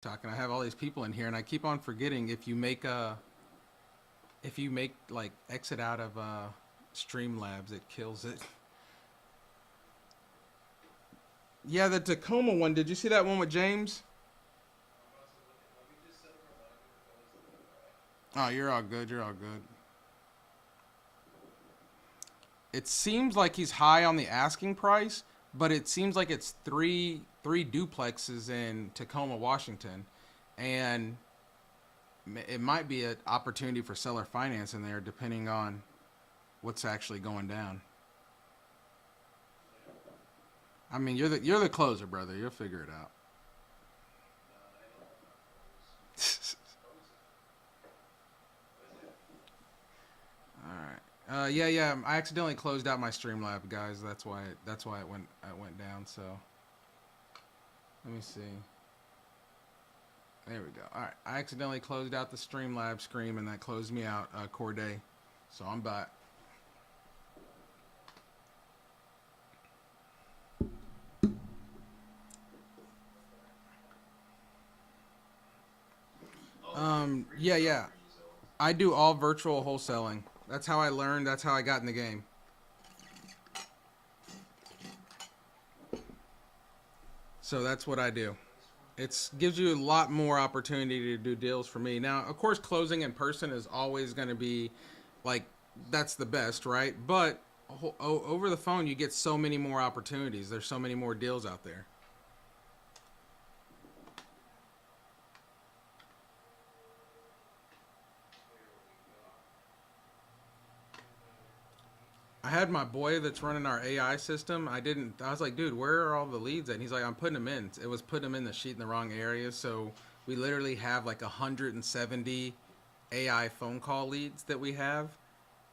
talking. I have all these people in here, and I keep on forgetting if you make like exit out of Streamlabs, it kills it. Yeah, the Tacoma one. Did you see that one with James? Oh, you're all good. You're all good. It seems like he's high on the asking price, but it seems like it's three duplexes in Tacoma, Washington, and it might be an opportunity for seller finance in there, depending on what's actually going down. I mean, you're the closer, brother. You'll figure it out. All right. Yeah, yeah. I accidentally closed out my Streamlab, guys. That's why it went down. So let me see. There we go. All right. I accidentally closed out the Streamlab screen, and that closed me out, Corday. So I'm back. Yeah, yeah. I do all virtual wholesaling. That's how I learned. That's how I got in the game. So that's what I do. It gives you a lot more opportunity to do deals for me. Now, of course, closing in person is always going to be like that's the best, right? But over the phone, you get so many more opportunities. There's so many more deals out there. I had my boy that's running our AI system. I didn't. I was like, dude, where are all the leads at? And he's like, I'm putting them in. It was putting them in the sheet in the wrong area. So we literally have like 170 AI phone call leads that we have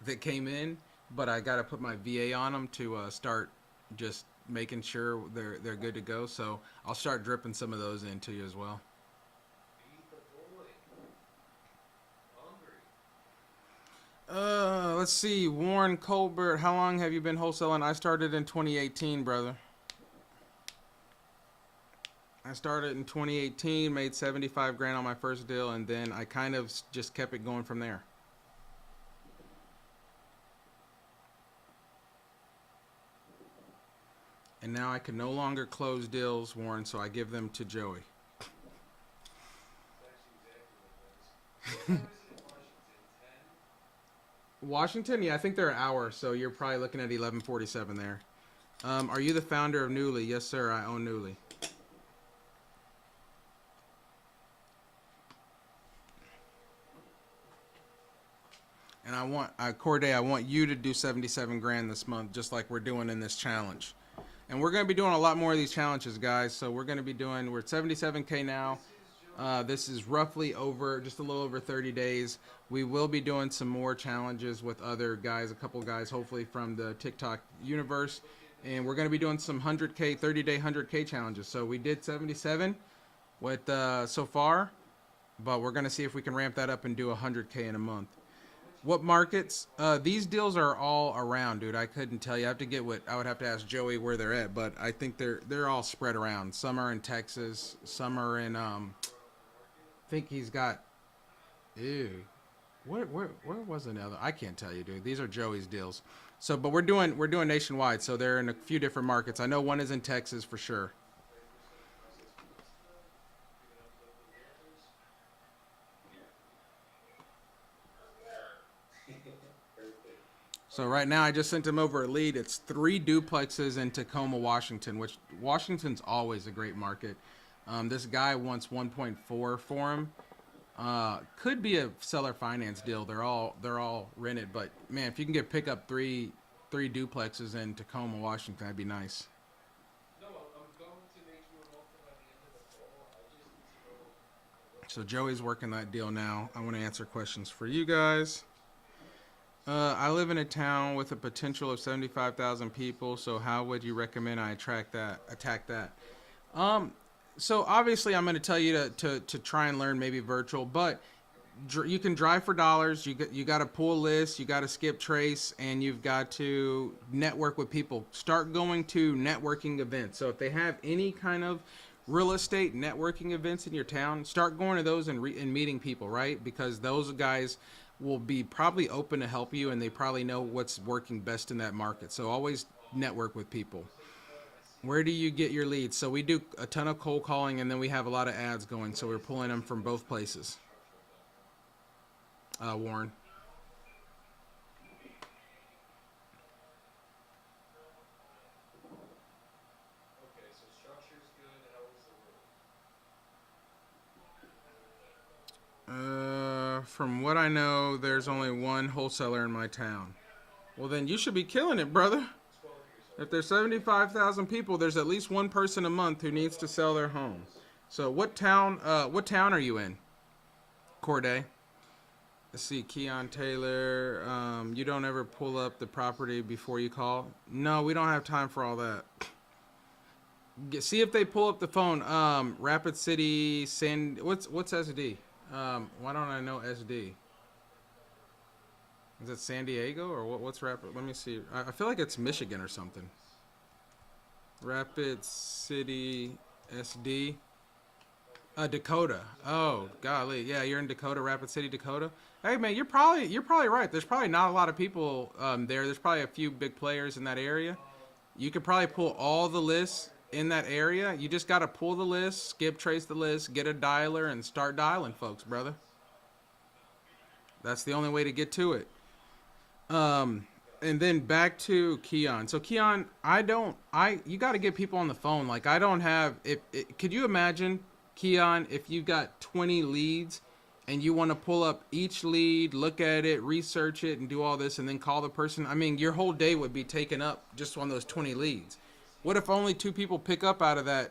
that came in. But I got to put my VA on them to start just making sure they're good to go. So I'll start dripping some of those into you as well. Let's see. Warren Colbert, how long have you been wholesaling? I started in 2018, brother. I started in 2018, made 75 grand on my first deal, and then I kind of just kept it going from there. And now I can no longer close deals, Warren, so I give them to Joey. Washington, yeah, I think they're an hour, so you're probably looking at 11:47 there. Are you the founder of Newly? Yes, sir. I own Newly. And I want Corday. I want you to do 77 grand this month, just like we're doing in this challenge. And we're going to be doing a lot more of these challenges, guys. So we're going to be doing. We're at 77K now. This is roughly over, just a little over 30 days. We will be doing some more challenges with other guys, a couple guys, hopefully from the TikTok universe. And we're going to be doing some 100K, 30-day 100K challenges. So we did 77 with so far, but we're going to see if we can ramp that up and do 100K in a month. What markets? These deals are all around, dude. I couldn't tell you. I have to get what I would have to ask Joey where they're at, but I think they're all spread around. Some are in Texas, some are in think he's got. Ew. Where was another? I can't tell you, dude. These are Joey's deals. So, but we're doing nationwide. So they're in a few different markets. I know one is in Texas for sure. So right now, I just sent him over a lead. It's three duplexes in Tacoma, Washington, which Washington's always a great market. This guy wants 1.4 for him. Could be a seller finance deal. They're all rented, but man, if you can get pick up three duplexes in Tacoma, Washington, that'd be nice. So Joey's working that deal now. I want to answer questions for you guys. I live in a town with a potential of 75,000 people. So how would you recommend I attack that? Um, so obviously I'm going to tell you to try and learn maybe virtual, but you can drive for dollars. You got to pull lists, you got to skip trace, and you've got to network with people. Start going to networking events. So if they have any kind of real estate networking events in your town, start going to those and, and meeting people, right? Because those guys will be probably open to help you, and they probably know what's working best in that market. So always network with people. Where do you get your leads? So we do a ton of cold calling, and then we have a lot of ads going. So we're pulling them from both places. Warren. From what I know, there's only one wholesaler in my town. Well, then you should be killing it, brother. If there's 75,000 people, there's at least one person a month who needs to sell their home. So what town? What town are you in, Corday? Let's see, Keon Taylor. You don't ever pull up the property before you call? No, we don't have time for all that. See if they pull up the phone. Rapid City, what's SD? Why don't I know SD? Is it San Diego or what's Rapid? Let me see. I feel like it's Michigan or something. Rapid City SD. Dakota. Oh, golly. Yeah, you're in Dakota, Rapid City, Dakota. Hey, man, you're probably right. There's probably not a lot of people there. There's probably a few big players in that area. You could probably pull all the lists in that area. You just got to pull the list, skip trace the list, get a dialer, and start dialing folks, brother. That's the only way to get to it. And then back to Keon. So Keon, you got to get people on the phone. Like I don't have, could you imagine, Keon, if you got 20 leads and you want to pull up each lead, look at it, research it, and do all this, and then call the person? I mean, your whole day would be taken up just on those 20 leads. What if only 2 people pick up out of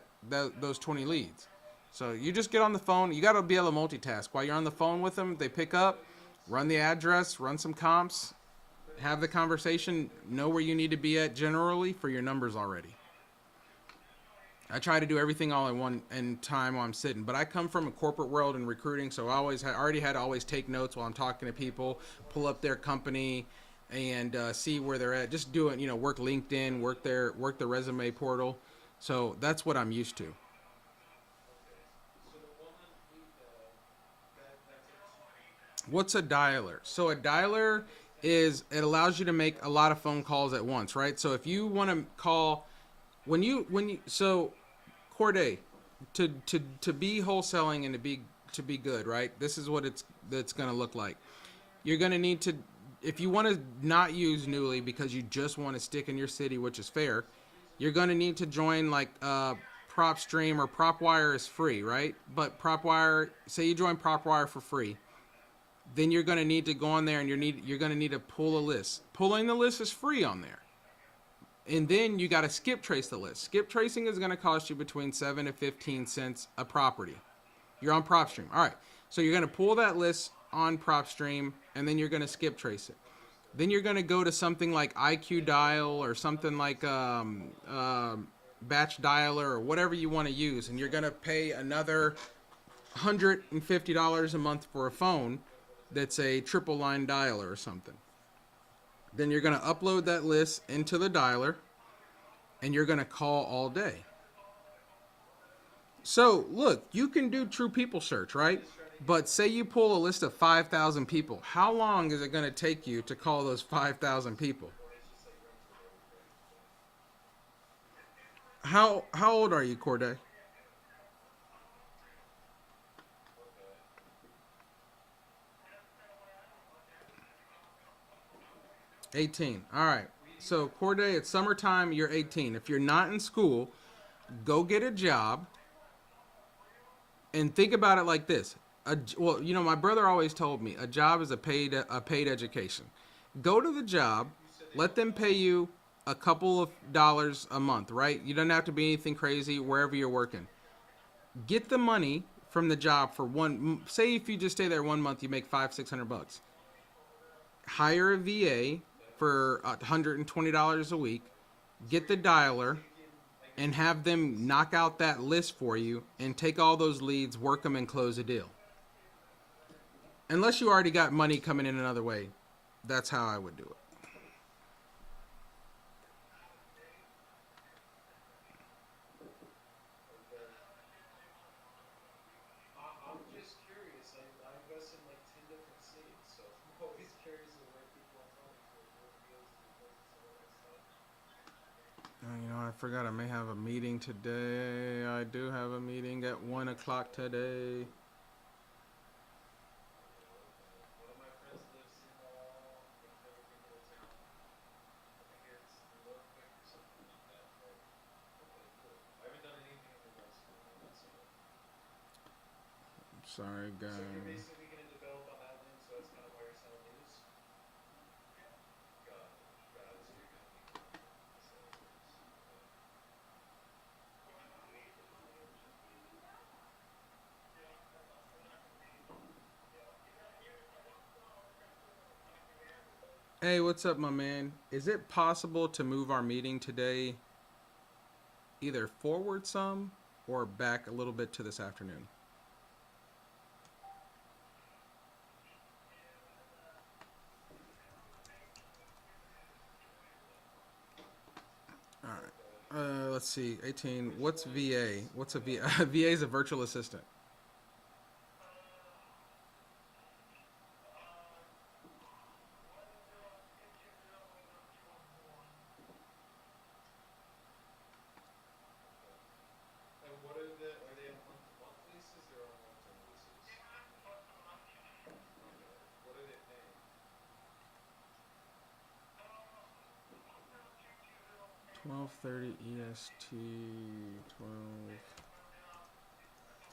those 20 leads? So you just get on the phone. You got to be able to multitask. While you're on the phone with them, they pick up, run the address, run some comps, have the conversation, know where you need to be at generally for your numbers already. I try to do everything all in time while I'm sitting, but I come from a corporate world and recruiting, so I already had to always take notes while I'm talking to people, pull up their company, and see where they're at. Just do it, work LinkedIn, work the resume portal. So that's what I'm used to. What's a dialer? So a dialer it allows you to make a lot of phone calls at once, right? So if you want to call so Corday, to be wholesaling and to be good, right? This is what it's going to look like. You're going to need to, if you want to not use Newly because you just want to stick in your city, which is fair, you're going to need to join like PropStream, or PropWire is free, right? But PropWire, say you join PropWire for free, then you're going to need to go on there and you're going to need to pull a list. Pulling the list is free on there. And then you got to skip trace the list. Skip tracing is going to cost you between 7 to 15 cents a property. You're on PropStream. All right. So you're going to pull that list on PropStream, and then you're going to skip trace it. Then you're going to go to something like IQ Dial or something like Batch Dialer or whatever you want to use, and you're going to pay another $150 a month for a phone that's a triple line dialer or something. Then you're going to upload that list into the dialer, and you're going to call all day. So look, you can do true people search, right? But say you pull a list of 5,000 people. How long is it going to take you to call those 5,000 people? How old are you, Corday? 18. All right. So Corday, it's summertime. You're 18. If you're not in school, go get a job. And think about it like this. Well, my brother always told me a job is a paid education. Go to the job, let them pay you a couple of dollars a month, right? You don't have to be anything crazy wherever you're working. Get the money from the job for say if you just stay there 1 month, you make $500-600. Hire a VA for $120 a week. Get the dialer and have them knock out that list for you and take all those leads, work them, and close a deal. Unless you already got money coming in another way. That's how I would do it. You know, I forgot I may have a meeting today. I do have a meeting at 1 o'clock today. Sorry, guys. Hey, what's up, my man? Is it possible to move our meeting today either forward some or back a little bit to this afternoon? All right. Let's see. 18. What's VA? What's a VA? VA is a virtual assistant. Twelve thirty EST.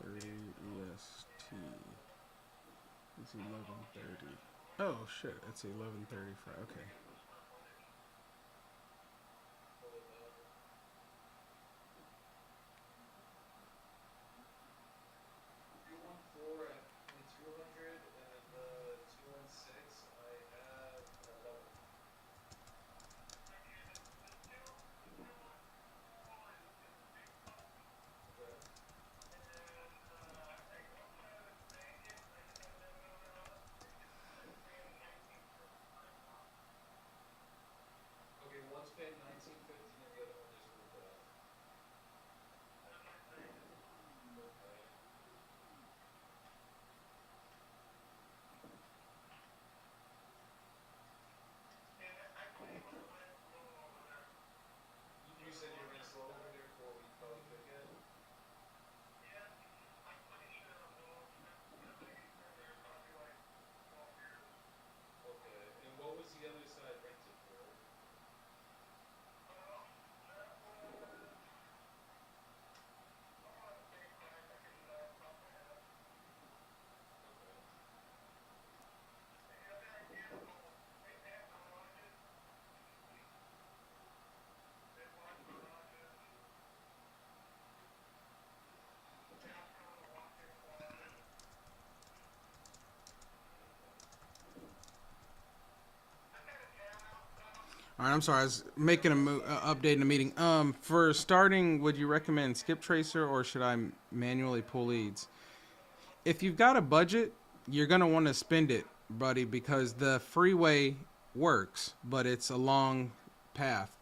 12:30 EST. It's 11:30. Oh shit! It's 11:30 for okay. All right, I'm sorry. I was making update in a meeting. For starting, would you recommend Skip Tracer or should I manually pull leads? If you've got a budget, you're gonna want to spend it, buddy, because the freeway works, but it's a long path.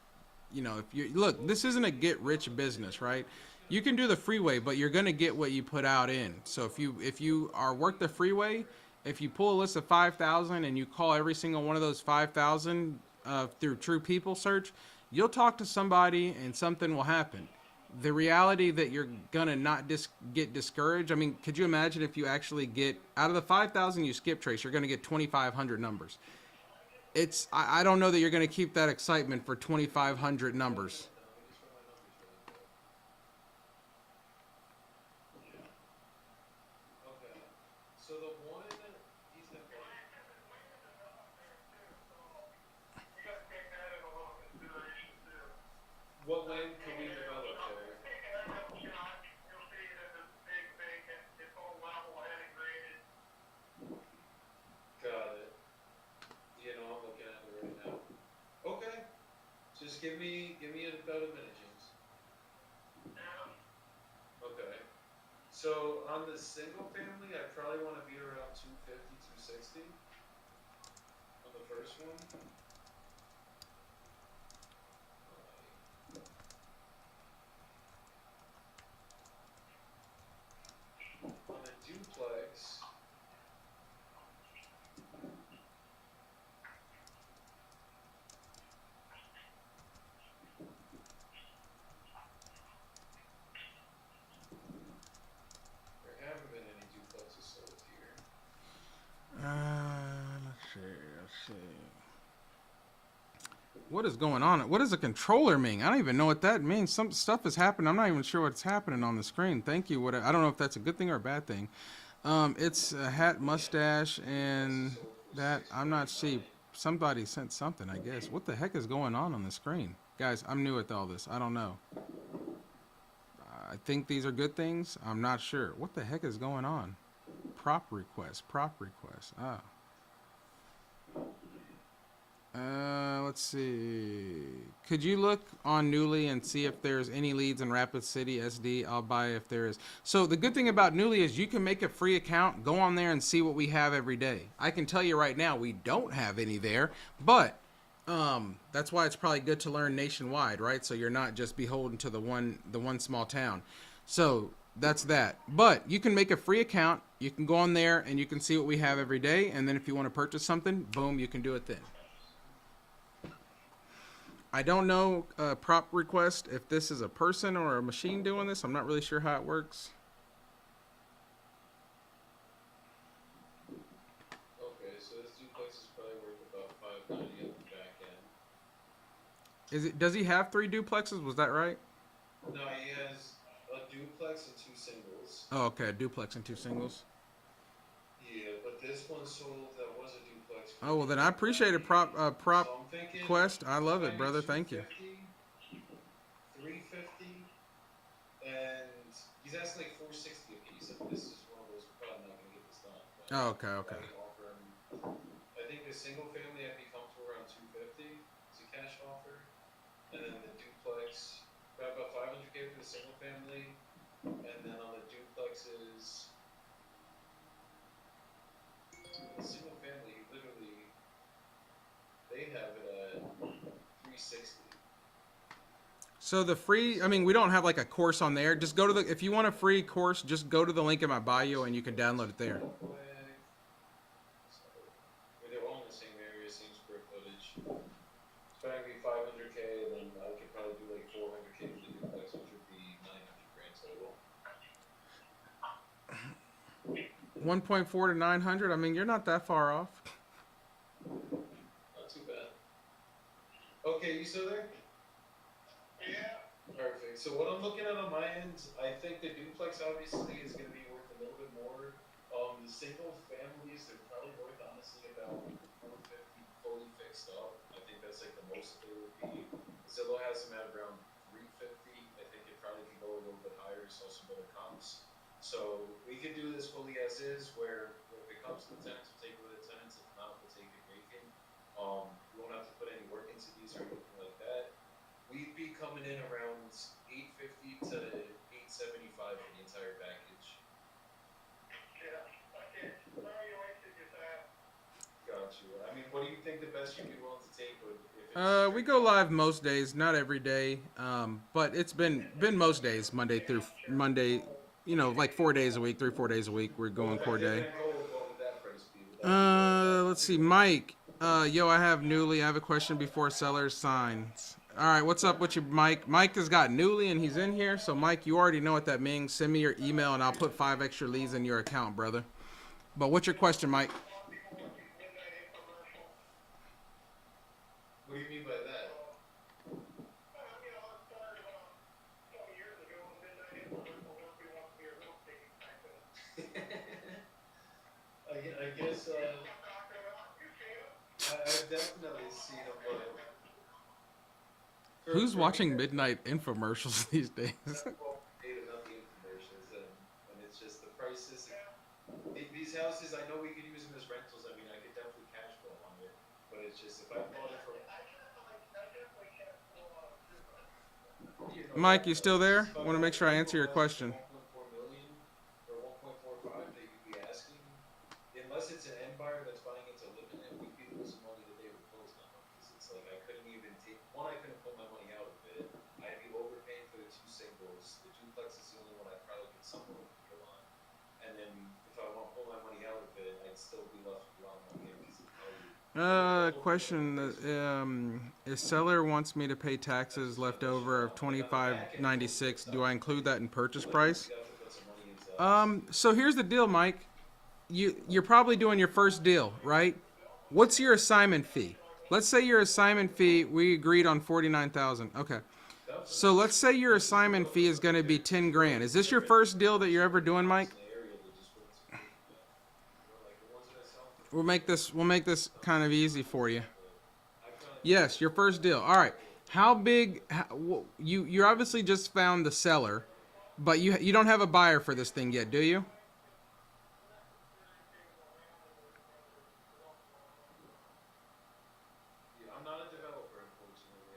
You know, if you look, this isn't a get rich business, right? You can do the freeway, but you're gonna get what you put out in. So if you are work the freeway, if you pull a list of 5,000 and you call every single one of those 5,000 through True People search, you'll talk to somebody and something will happen. The reality that you're gonna not get discouraged. I mean, could you imagine if you actually get out of the 5,000 you skip trace, you're gonna get 2,500 numbers. I don't know that you're gonna keep that excitement for 2,500 numbers. What is going on? What does a controller mean? I don't even know what that means. Some stuff is happening. I'm not even sure what's happening on the screen. Thank you. I don't know if that's a good thing or a bad thing. It's a hat, mustache, This is and sold for that. I'm not sheep. 649. Somebody sent something, I guess. What the heck is going on the screen? Guys, I'm new at all this. I don't know. I think these are good things. I'm not sure. What the heck is going on? Prop request. Prop request. Ah. Let's see. Could you look on Newly and see if there's any leads in Rapid City SD? I'll buy if there is. So the good thing about Newly is you can make a free account, go on there and see what we have every day. I can tell you right now we don't have any there, but that's why it's probably good to learn nationwide, right? So you're not just beholden to the one small town. So that's that. But you can make a free account. You can go on there and you can see what we have every day, and then if you want to purchase something, boom, you can do it then. I don't know prop request if this is a person or a machine doing this. I'm not really sure how it works. Okay, so this duplex is probably worth about 590 at the back end. Is it? Does he have three duplexes? Was that right? No, he has a duplex and two singles. Oh, okay, a duplex and two singles. Yeah, but this one sold that was a duplex for Oh well, then I appreciate it. 390. Prop So I'm thinking quest. I love it, maybe brother. two Thank you. fifty, 350, and he's asking like 460 a piece. I mean, this is one of those we're probably not gonna get this done. But Oh, okay, I okay. can offer him. I think the single family I'd be comfortable around 250 as a cash offer, and then the duplex about 500K for the single family, and then on the duplexes, the single family literally they have it at 360. So the free, I mean, we don't have like a course on there. Just go to the, if you want a free course, just go to the link in my bio and you can download it there. Real quick. So, they're all in the same area, same square footage. It's probably 500K, and then I could probably do like 400K for the duplex, which would be 900 grand total. 1.4 to 900. I mean, you're not that far off. Not too bad. Okay, you still there? Yeah, Perfect. So what I'm looking at on my end, I think the duplex obviously is going to be worth a little bit more. The single families, they're probably worth honestly about 450 fully fixed up. I think that's like the most that they would be. Zillow has them at around 350. I think it probably could go a little bit higher. Saw some better comps. So we could do this fully as is, where if it comes to the tenants, we'll take it with the tenants. If not, we'll take it vacant. We won't have to put any work into these or anything like that. We'd be coming in around 850 to 875 for the entire package. yeah, okay, evaluation is that, Got you. I mean, what do you think the best you'd be willing to take would if it's We straight go cash? live most days, not every day, but it's been most days, Monday through Monday. You know, like 4 days a week, 3 4 days a week. We're going What core day. dividend goal, what would that price be? Would that be like Let's see, Mike. Yo, I have Newly. I have a question before seller signs. All right, what's up with you, Mike? Mike has got Newly and he's in here. So, Mike, you already know what that means. Send me your email and I'll put 5 extra leads in your account, brother. But what's your question, Mike? people want these midnight infomercials, what do you mean by that? it started about 20 years ago, the midnight infomercial, nobody wants to be a real estate tycoon. I guess You know what I'm talking about, you've seen it. I've definitely seen them, but Who's for me, watching midnight infomercials these days? well, paid enough the infomercials, and it's just the prices. These houses, I know we could use them as rentals. I mean, I could definitely cash flow on it, but it's just if I bought it for, I definitely can't pull on it. you know, Mike, you still there? if I Want to make bought sure I it answer for your less than question. 1.4 million or 1.45 that you'd be asking, unless it's an end buyer that's buying it to live in it, we'd be losing money the day we close on them because it's like I couldn't even take one. I couldn't pull my money out of it. I'd be overpaying for the two singles. The duplex is the only one I'd probably get somewhat of a deal on. And then if I want to pull my money out of it, I'd still be left with a lot of money in because of value. Question. If seller wants me to pay taxes left over of 2596, do I include that in purchase price? We'd have to put some money into that. So here's the deal, Mike. You're probably doing your first deal, right? What's your assignment fee? let's say your assignment fee, we agreed on 49,000. Okay. Definitely. So let's say your assignment fee is going to be 10 grand. Is this your first deal that you're ever doing, Mike? In the area that just weren't so good yet. You know, like the ones that I sell for We'll make this kind of easy for you. I found Yes, your first deal. All right. How big you obviously just found the seller, but you don't have a buyer for this thing yet, do you? yeah, I'm not a developer, unfortunately.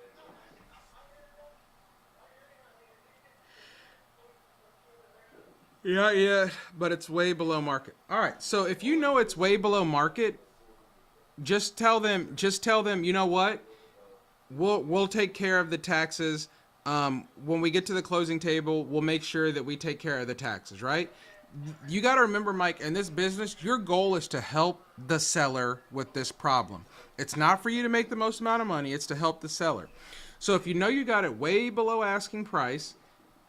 Yeah, yeah, but it's way below market. All right. So if you know it's way below market, just tell them, you know what? We'll take care of the taxes. When we get to the closing table, we'll make sure that we take care of the taxes, right? You got to remember, Mike, in this business, your goal is to help the seller with this problem. It's not for you to make the most amount of money, it's to help the seller. So if you know you got it way below asking price,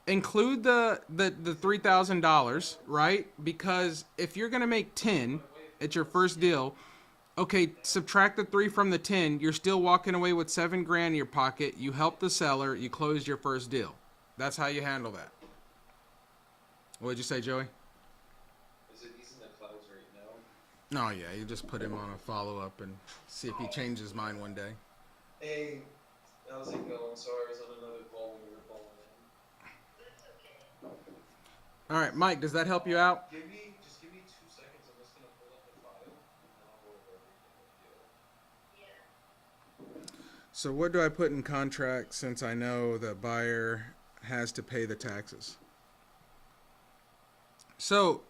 include the $3,000, right? Because if you're gonna make 10 at your first deal, okay, subtract the 3 from the 10, you're still walking away with 7 grand in your pocket. You help the seller, you closed your first deal. That's how you handle that. What did you say, Joey? Is it he's in the clouds right now? No, yeah, you just put him on a follow up and see if he changes his mind one day. Hey, how's it going? Sorry, I was on another call when you were calling in. All right, Mike, does that help you out? Just give me 2 seconds. I'm just gonna pull up the file and I'll go over everything with you. So what do I put in contract since I know the buyer has to pay the taxes? So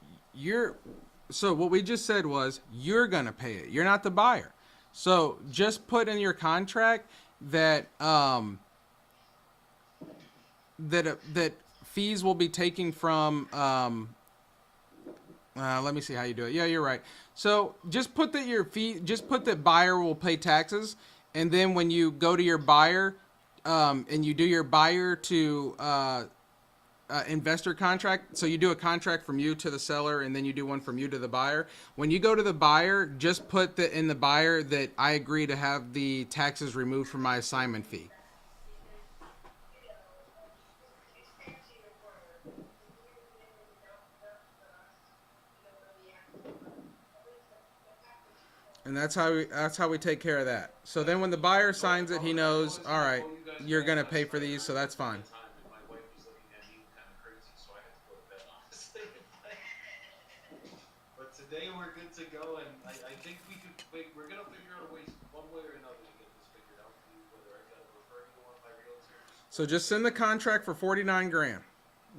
what we just said was you're gonna pay it. You're not the buyer. So just put in your contract that that fees will be taken from. Let me see how you do it. Yeah, you're right. So just put that just put that buyer will pay taxes, and then when you go to your buyer, and you do your buyer to investor contract. So you do a contract from you to the seller, and then you do one from you to the buyer. When you go to the buyer, just put in the buyer that I agree to have the taxes removed from my assignment fee. And that's how we take care of that. So then when the buyer signs it, he knows, all right, you're gonna pay for these, so that's fine. My wife was looking at me kind of crazy, so I had to go to bed, honestly. But today we're good to go, and I think we're gonna figure out a way, one way or another, to get this figured out for you, whether I gotta refer you to one of my realtors. So just send the contract for 49 grand.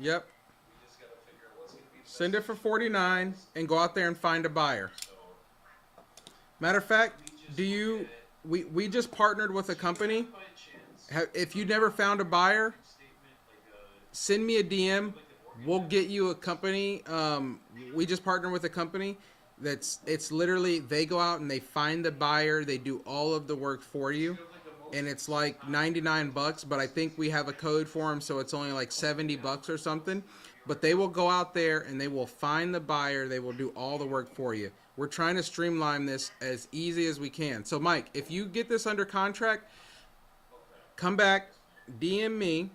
Yep. We just gotta figure out what's gonna be the Send it best for 49 and go out there and find a buyer. So, Matter of fact, we just partnered with a company. by chance, If you never found a buyer, statement, send me a DM. We'll get you a company. We just partnered with a company it's literally they go out and they find the buyer. They do all of the work for you, and it's like $99. But I think we have a code for them, so it's only like $70 or something. But they will go out there and they will find the buyer. They will do all the work for you. We're trying to streamline this as easy as we can. So, Mike, if you get this under contract, come back, DM me,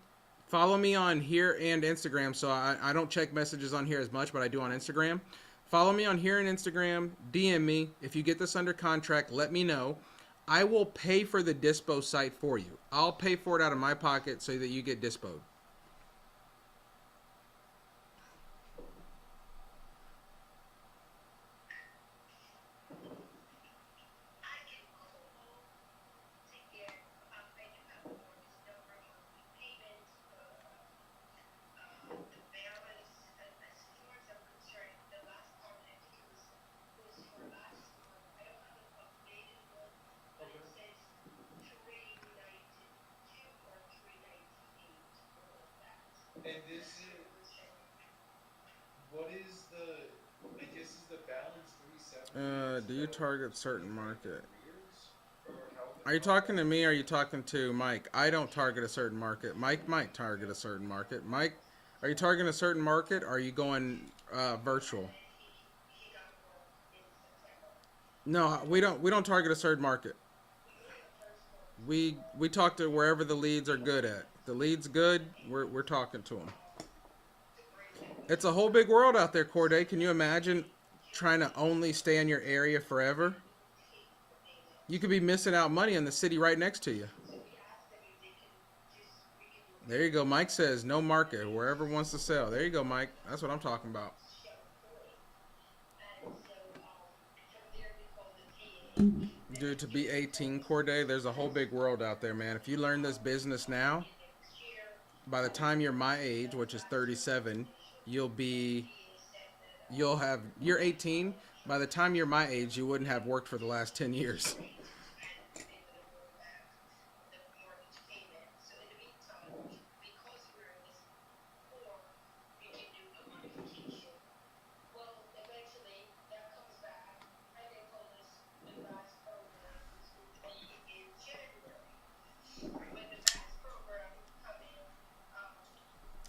follow me on here and Instagram. So I don't check messages on here as much, but I do on Instagram. Follow me on here and Instagram, DM me. If you get this under contract, let me know. I will pay for the dispo site for you. I'll pay for it out of my pocket so that you get dispoed. and this is, what is the, I guess is the balance 370? Do you target certain market? Or how Are you talking to me or are you talking to Mike? I don't target a certain market. Mike might target a certain market. Mike, are you targeting a certain market or are you going virtual? No, we don't target a certain market. We talk to wherever the leads are good at. If the lead's good, we're talking to them. It's a whole big world out there, Corday. Can you imagine trying to only stay in your area forever? You could be missing out money in the city right next to you. There you go. Mike says no market, wherever wants to sell. There you go, Mike. That's what I'm talking about. Dude, to be 18 Corday, there's a whole big world out there, man. If you learn this business now, by the time you're my age, which is 37, you'll be you're 18. By the time you're my age, you wouldn't have worked for the last 10 years.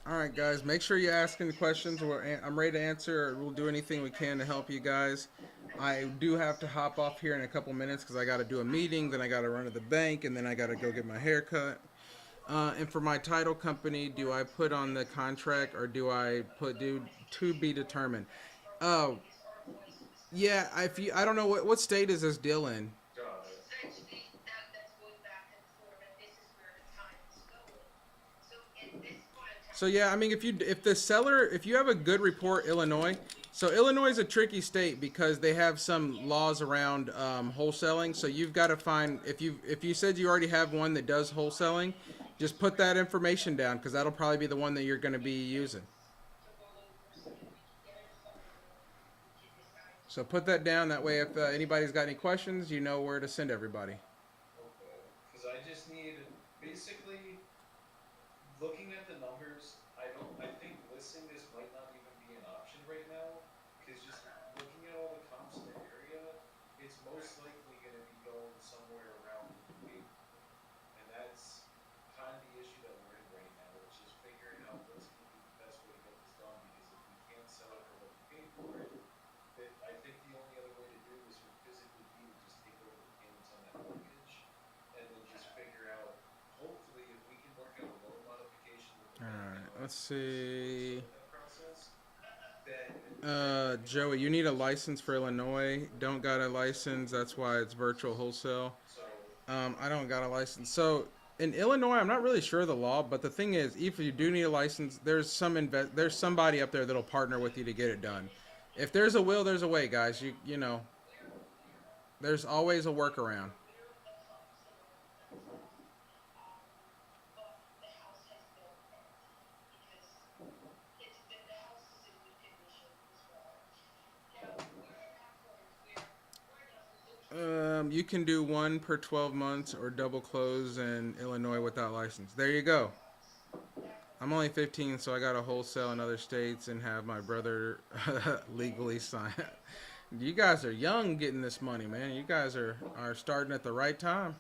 All right, guys, make sure you ask any questions. I'm ready to answer. We'll do anything we can to help you guys. I do have to hop off here in a couple minutes because I got to do a meeting, then I got to run to the bank, and then I got to go get my hair cut. And for my title company, do I put on the contract or do I put do to be determined? Oh, yeah. I don't know what state is this deal in. Got it. So yeah, I mean, if you have a good report, Illinois. So Illinois is a tricky state because they have some laws around wholesaling. So you've got to find if you said you already have one that does wholesaling, just put that information down because that'll probably be the one that you're going to be using. So put that down. That way, if anybody's got any questions, you know where to send everybody. Okay. Because I just need basically looking at the numbers. I think listing this might not even be an option right now. Because just looking at all the comps in the area, it's most likely going to be going somewhere around April. And that's kind of the issue that we're in right now. It's just figuring out what's going to be the best way to get this done. Because if we can't sell it for what we paid for it, I think the only other way to do this would physically be to just take over the payments on that mortgage, and then just figure out. Hopefully, if we can work out a loan modification with the All bank right. and Let's already see. start that process, then Joey, you need a license for Illinois. Don't got a license. That's why it's virtual wholesale. so I don't got a license. So in Illinois, I'm not really sure of the law, but the thing is, if you do need a license, there's somebody up there that'll partner with you to get it done. If there's a will, there's a way, guys. You know, there's always a workaround. You can do one per 12 months or double close in Illinois without license. There you go. I'm only 15, so I got to wholesale in other states and have my brother legally sign. You guys are young getting this money, man. You guys are starting at the right time.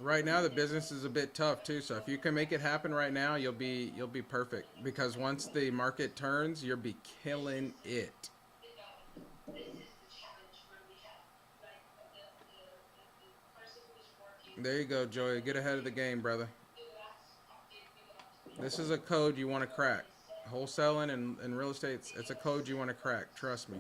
Right now, the business is a bit tough too. So if you can make it happen right now, you'll be perfect. Because once the market turns, you'll be killing it. There you go, Joey. Get ahead of the game, brother. This is a code you want to crack. Wholesaling and real estate, it's a code you want to crack. Trust me.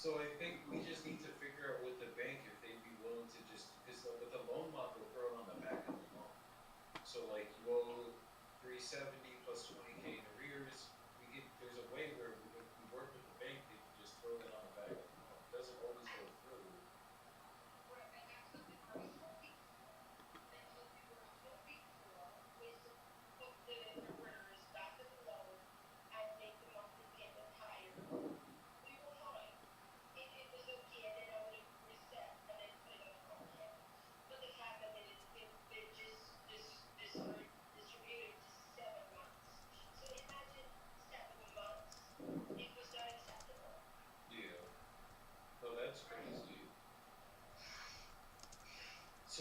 So I think we just need to figure out with the bank if they'd be willing to just because with the loan mod they'll throw it on the back of the loan. So like you owe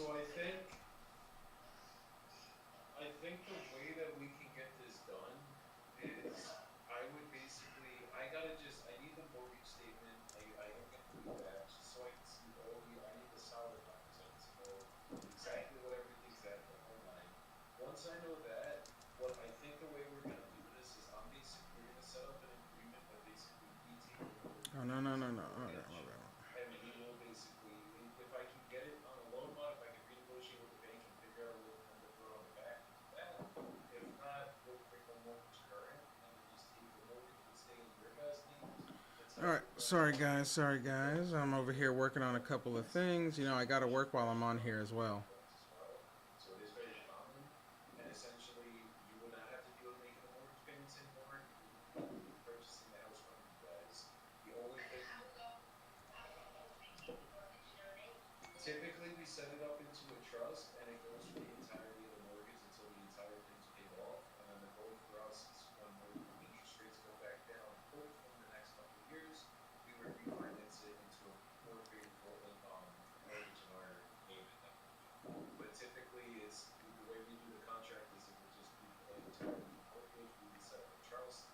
So I think the way that we can get this done is I would basically I need the mortgage statement. I am gonna need that just so I can see I need the solid numbers. I need to know exactly what everything's at the whole line. Once I know that, what I think the way we're gonna do this is we're gonna set up an agreement that basically we take over Oh, no, no, no, the no. Okay, my mortgage, bad. and we will basically, if I can get it on a loan mod, if I can renegotiate with the bank and figure out a way for them to throw it on the back, we'll do that. If not, we'll bring the mortgage current, and then the mortgage would stay in your guys' names All until right, we're done sorry talking guys, with sorry the guys. I'm over here mortgage working on a couple of companies. things. You know, I got to work while I'm on here as Mortgage well. loans as well. So it is very common, and essentially you would not have to deal with making the mortgage payments anymore. We would be purchasing the house from you guys. The only thing Typically, we set it up into a trust, and it goes for the entirety of the mortgage until the entire thing's paid off. And then the goal for us is when interest rates go back down, hopefully in the next couple of years, we would refinance it into a more favorable mortgage in our name at that point. But typically, the way we do the contract is it would just be for the entirety of the mortgage. We would set up a trust.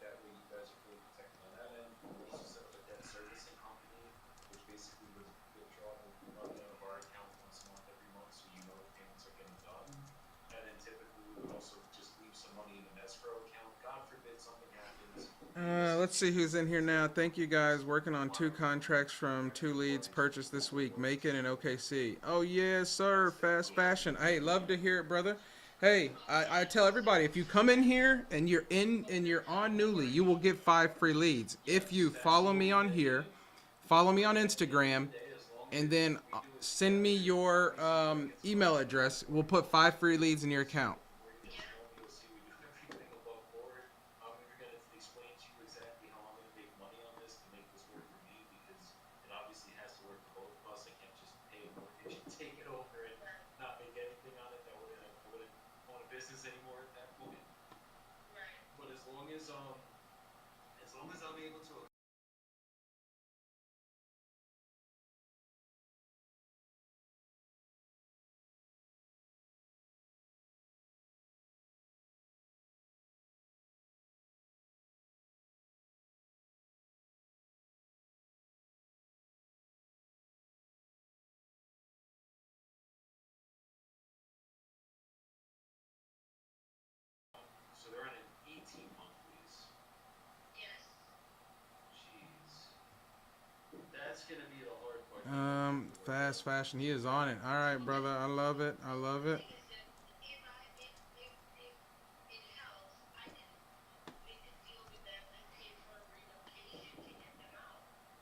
That way, you guys are fully protected on that end. We would also set up a debt servicing company, which basically would withdraw the money out of our account once a month every month, so you know the payments are getting done. And then typically we would also just leave some money in an escrow account. God forbid something happens, we Let's see basically who's in here now. withdraw Thank you guys. Working on from 2 our account contracts from and 2 leads redeploy into purchased this the week. mortgage Macon and account. OKC. Oh yes, sir. That's Fast typically how we fashion. do Hey, it. love to hear it, brother. Hey, I tell everybody if you come in here and you're on Newly, you will get 5 free leads. If Yes, you that's the follow me only on thing. here, follow me on At the end of the Instagram, day, as long and as then we do it send me together, your obviously you're gonna get some email money going address. We'll forward. put 5 free leads in your Obviously, account. before you get involved, you'll see we do everything above board. I'm even going to explain to you exactly how I'm going to make money on this to make this work for me, because it obviously has to work for both of us. I can't just pay a mortgage and take it over and not make anything on it. I wouldn't own a business anymore at that point. But as long as I'm able to so they're on an 18-month lease. Jeez. That's going to be the hard part to even get to work Fast out. fashion. He is on it. All right, brother. I love it. I love it.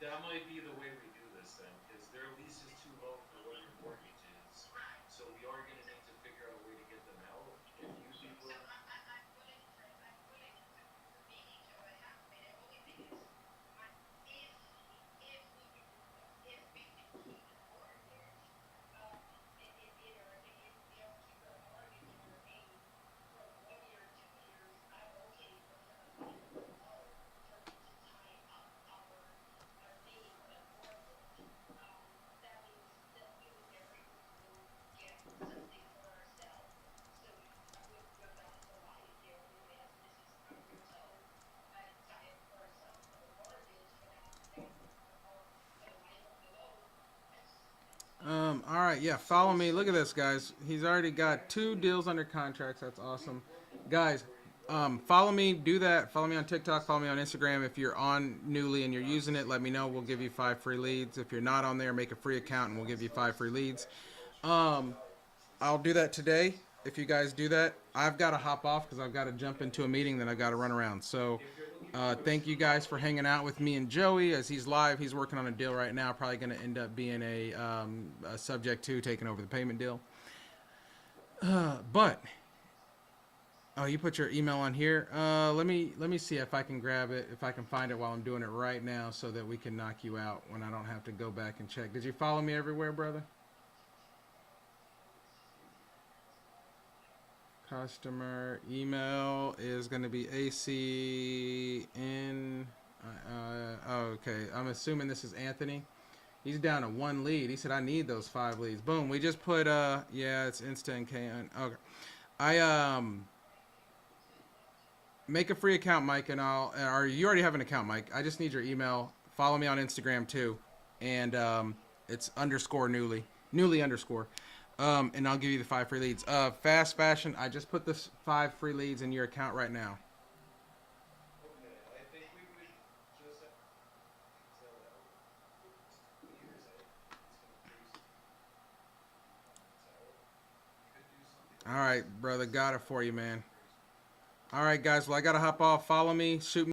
That might be the way we do this then, because their lease is too low for what your mortgage is. So we are going to need to figure out a way to get them out. If you'd be willing, All right, yeah, so follow me. Look at this, essentially, guys. He's already got 2 actually, deals under contracts. That's awesome. we're Guys, where you follow me. Do that. Follow me on TikTok. Follow me on basically Instagram. If you're on Newly and you're using it, obviously let me want to know. give We'll you give you time to 5 free research leads. If you're not on there, make a free account and we'll give you 5 free it leads. actually helps you reduce Um, value, because I'll do that today. this If you company guys is do just that, mortgage I've got to company hop off because I've got to jump into a together. meeting that I've got to run around. So, If you're looking for us thank to you guys for hanging out with me and Joey as he's live. He's working on a deal right now. Probably going to end up being a subject to taking over the payment deal. But oh, you put your email on here. Let me see if I can grab it, if I can find it while I'm doing it right now, so that we can knock you out when I don't have to go back and check. Did you follow me everywhere, brother? Customer email is going to be ACN. Oh, okay. I'm assuming this is Anthony. He's down to 1 lead. He said, I need those 5 leads. Boom. We just put, yeah, it's instant KN. Okay. Make a free account, Mike, and or you already have an account, Mike. I just need your email. Follow me on Instagram too. And, it's newly underscore. And I'll give you the 5 free leads. Fast fashion. I just put this 5 free leads in your account right now. Okay, I think we would just have to sell out. Years, it's gonna cruise. So, you could do something. All right, brother. Got it for you, man. All right, guys. Well, I got to hop off. Follow me. Shoot me.